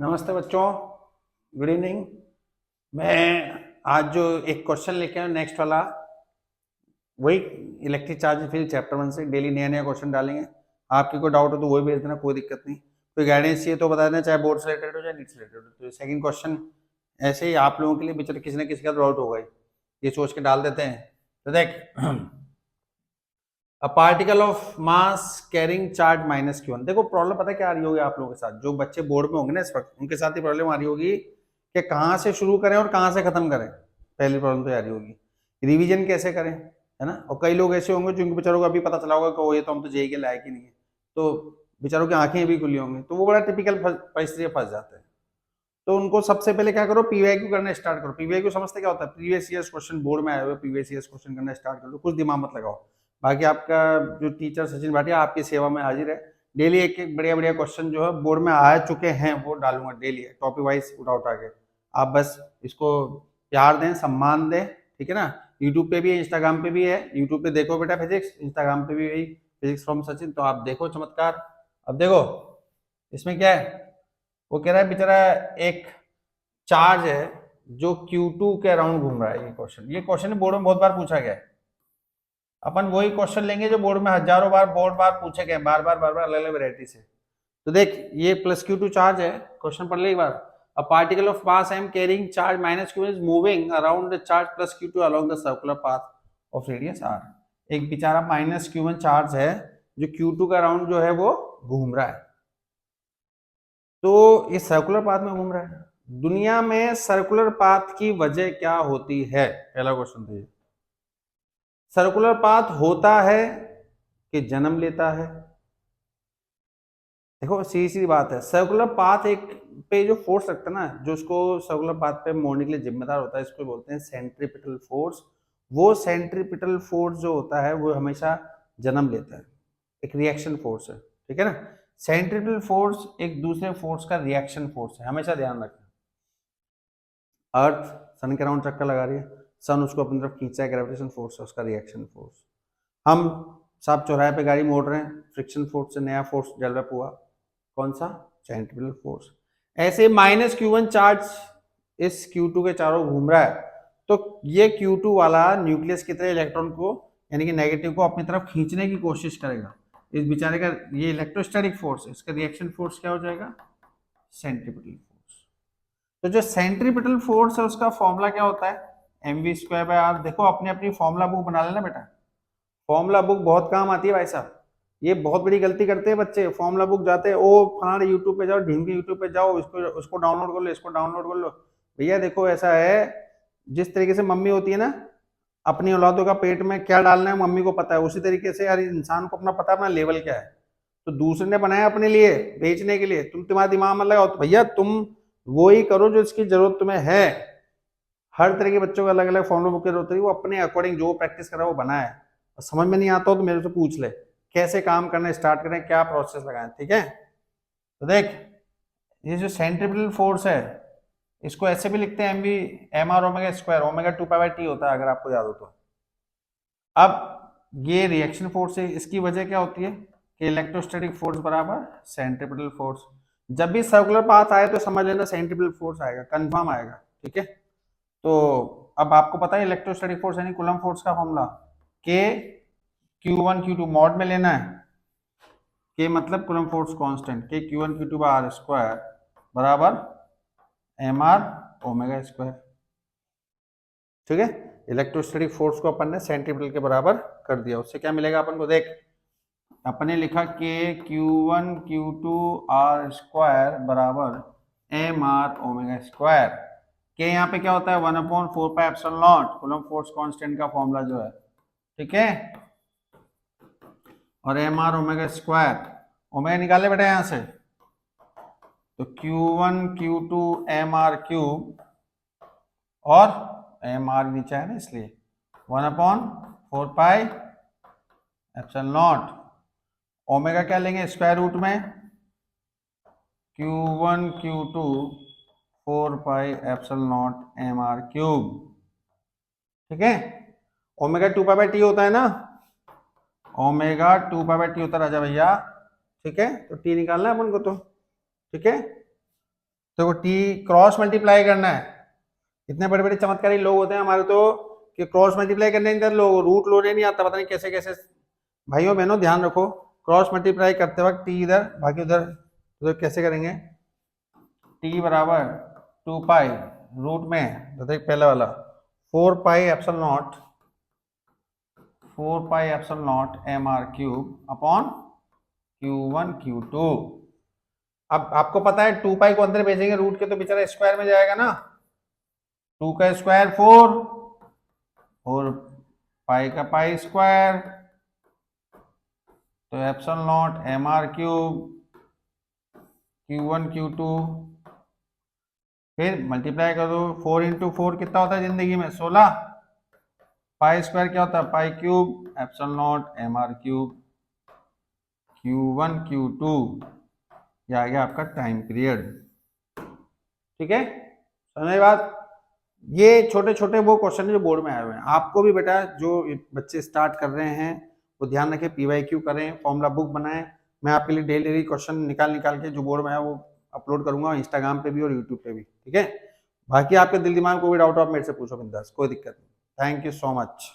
नमस्ते बच्चों, good evening. मैं आज जो एक क्वेश्चन लेके आया नेक्स्ट वाला, वही इलेक्ट्रिक चार्ज फील्ड चैप्टर 1 से डेली नया नया क्वेश्चन डालेंगे। आपकी कोई डाउट हो तो वही भेज देना, कोई दिक्कत नहीं। कोई गाइडेंस चाहिए तो बता देना, चाहे बोर्ड से रिलेटेड हो चाहे नीट से रिलेटेड हो। तो सेकंड क्वेश्चन ऐसे ही आप लोगों के लिए बेचारे किसी न किसी का डाउट होगा ही, ये सोच के डाल देते हैं। तो देख, अ particle of mass carrying charge minus Q1। देखो प्रॉब्लम पता है क्या आ रही होगी आप लोगों के साथ, जो बच्चे बोर्ड में होंगे ना इस वक्त, उनके साथ ही प्रॉब्लम आ रही होगी कि कहाँ से शुरू करें और कहाँ से खत्म करें। पहली प्रॉब्लम तो आ रही होगी रिवीजन कैसे करें, है ना। और कई लोग ऐसे होंगे जिनको बेचारों को अभी पता चला होगा कि वो ये तो हम तो जेई के लायक ही नहीं है, तो बेचारों की आंखें भी खुली होंगी, तो वो बड़ा टिपिकल परिस्थिति में फंस जाते हैं। तो उनको सबसे पहले क्या करो, पीवाईक्यू करना स्टार्ट करो। पीवाईक्यू समझते क्या होता है? प्रीवियस ईयर्स क्वेश्चन, बोर्ड में आए हुए प्रीवियस ईयर्स क्वेश्चन करना स्टार्ट कर दो, कुछ दिमाग मत लगाओ। बाकी आपका जो टीचर सचिन भाटिया आपकी सेवा में हाजिर है। डेली एक एक बढ़िया बढ़िया क्वेश्चन जो है बोर्ड में आ चुके हैं वो डालूंगा डेली, टॉपिक वाइज उठा के। आप बस इसको प्यार दें, सम्मान दें, ठीक है ना। यूट्यूब पे भी है, इंस्टाग्राम पे भी है। यूट्यूब पे देखो बेटा फिजिक्स, इंस्टाग्राम पे भी वही फिजिक्स फ्रॉम सचिन, तो आप देखो चमत्कार। अब देखो इसमें क्या है, वो कह रहा है बेचारा एक चार्ज है जो Q2 के अराउंड घूम रहा है। ये क्वेश्चन बोर्ड में बहुत बार पूछा गया है। अपन वही क्वेश्चन लेंगे जो बोर्ड में हजारों बार बहुत बार पूछे गए, बार बार अलग अलग वैरायटी से। तो देख, ये प्लस Q2 चार्ज है, क्वेश्चन पढ़ ले एक बार। A particle of mass m carrying charge minus Q1 is moving around the charge plus Q2 along the circular path of radius r। एक बेचारा माइनस Q1 चार्ज है जो Q2 का अराउंड जो है वो घूम रहा है, तो ये सर्कुलर पाथ में घूम रहा है। दुनिया में सर्कुलर पाथ की वजह क्या होती है? पहला क्वेश्चन तो ये, सर्कुलर पाथ होता है कि जन्म लेता है? देखो सीधी सी बात है, सर्कुलर पाथ एक पे जो फोर्स रखता है ना, जो उसको सर्कुलर पाथ पे मोड़ने के लिए जिम्मेदार होता है, इसको बोलते हैं सेंट्रीपिटल फोर्स। वो सेंट्रीपिटल फोर्स जो होता है वो हमेशा जन्म लेता है, एक रिएक्शन फोर्स है, ठीक है ना। सेंट्रीपिटल फोर्स एक दूसरे फोर्स का रिएक्शन फोर्स है, हमेशा ध्यान रखना। अर्थ सन के अराउंड चक्कर लगा रही है, सन उसको अपनी तरफ खींचा है, ग्रेविटेशन फोर्स है उसका रिएक्शन फोर्स। हम सब चौराहे पे गाड़ी मोड़ रहे हैं, फ्रिक्शन फोर्स से नया फोर्स डेवलप हुआ, कौन सा? Centripetal force. ऐसे माइनस Q1 चार्ज इस Q2 के चारों घूम रहा है, तो ये Q2 वाला न्यूक्लियस की तरह इलेक्ट्रॉन को यानी कि नेगेटिव को अपनी तरफ खींचने की कोशिश करेगा। इस बेचारे का ये इलेक्ट्रोस्टैटिक फोर्स है, इसका रिएक्शन फोर्स क्या हो जाएगा? Centripetal force. तो जो सेंट्रीपिटल फोर्स है उसका फॉर्मूला क्या होता है? mv²/r। देखो अपनी अपनी फॉर्मूला बुक बना लेना बेटा, फॉर्मूला बुक बहुत काम आती है भाई साहब। ये बहुत बड़ी गलती करते हैं बच्चे, फॉर्मूला बुक जाते हैं, ओ फलाने यूट्यूब पे जाओ, ढीम के यूट्यूब पे जाओ, इसको उसको डाउनलोड कर लो, इसको डाउनलोड कर लो। भैया देखो ऐसा है, जिस तरीके से मम्मी होती है ना, अपनी औलादों का पेट में क्या डालना है मम्मी को पता है, उसी तरीके से हर इंसान को अपना पता है अपना लेवल क्या है। तो दूसरे ने बनाया अपने लिए बेचने के लिए, तुम्हारा दिमाग मत लगाओ, तो भैया तुम वो ही करो जो इसकी जरूरत तुम्हें है। हर तरह के बच्चों को अलग अलग फॉर्मूला बुक की जरूरत है, वो अपने अकॉर्डिंग जो प्रैक्टिस कर रहा है वो बनाए। समझ में नहीं आता हो तो मेरे से पूछ ले, कैसे काम करना स्टार्ट करें, क्या प्रोसेस लगाएं, ठीक है। तो देख, ये जो सेंट्रीपिटल फोर्स है इसको ऐसे भी लिखते हैं mv/m/r², ओमेगा 2π/t होता है अगर आपको याद हो तो। अब ये रिएक्शन फोर्स है, इसकी वजह क्या होती है कि इलेक्ट्रोस्टैटिक फोर्स बराबर सेंट्रीपिटल फोर्स। जब भी सर्कुलर पाथ आए तो समझ लेना सेंट्रीपिटल फोर्स आएगा, कंफर्म आएगा, ठीक है। तो अब आपको पता है इलेक्ट्रोस्टैटिक फोर्स यानी कूलम्ब फोर्स का फॉर्मूला, के Q1 Q2 मॉड में लेना है, के मतलब कूलम्ब फोर्स कांस्टेंट, के Q1 Q2/r² बराबर mr/ओमेगा², ठीक है। इलेक्ट्रोस्टैटिक फोर्स को अपन ने सेंट्रीपिटल के बराबर कर दिया, उससे क्या मिलेगा अपन को? देख, अपने लिखा के Q1 Q2r² बराबर mr/ओमेगा²। के यहाँ पे क्या होता है? 1/4πε0, कूलम्ब फोर्स कांस्टेंट का फॉर्मूला जो है, ठीक है। और mr/ओमेगा², ओमेगा निकाले बेटा यहां से, तो Q1 Q2 mr³ और mr नीचे है ना इसलिए 1/4πε0। ओमेगा क्या लेंगे स्क्वायर रूट में? Q1 Q2 4πε0 mr³, ठीक है। ओमेगा 2π/t होता है ना, ओमेगा 2π/t होता है राजा भैया, ठीक है। तो टी निकालना है अपन को तो, ठीक है। तो टी क्रॉस मल्टीप्लाई करना है। इतने बड़े बड़े चमत्कारी लोग होते हैं हमारे तो कि क्रॉस मल्टीप्लाई करने इधर लोग रूट लोने नहीं आता, पता नहीं कैसे कैसे। भाइयों बहनों ध्यान रखो, क्रॉस मल्टीप्लाई करते वक्त टी इधर बाकी उधर उधर कैसे करेंगे। टी बराबर 2 पाई रूट में तो देख पहले वाला 4 pi epsilon nought 4 pi epsilon nought M R cube upon Q1 Q2। अब आपको पता है 2 पाई को अंदर भेजेंगे रूट के तो बेचारा स्क्वायर में जाएगा ना, 2 का स्क्वायर 4 और पाई का पाई स्क्वायर, तो epsilon nought M R cube Q1 Q2, फिर मल्टीप्लाई कर दो 4 इंटू 4 कितना होता है जिंदगी में 16, पाई स्क्वायर क्या होता है pi cube epsilon nought M R cube Q1 Q2, ये आ गया आपका टाइम पीरियड। ठीक है, समझ बात। ये छोटे छोटे वो क्वेश्चन जो बोर्ड में आए हुए हैं, आपको भी बेटा जो बच्चे स्टार्ट कर रहे हैं वो ध्यान रखें, PYQ करें, फॉर्मूला बुक बनाएं। मैं आपके लिए डेली क्वेश्चन निकाल के जो बोर्ड में है वो अपलोड करूंगा इंस्टाग्राम पे भी और यूट्यूब पे भी। ठीक है, बाकी आपके दिल दिमाग को भी डाउट आप मेरे से पूछो बिंदास, कोई दिक्कत नहीं। Thank you so much.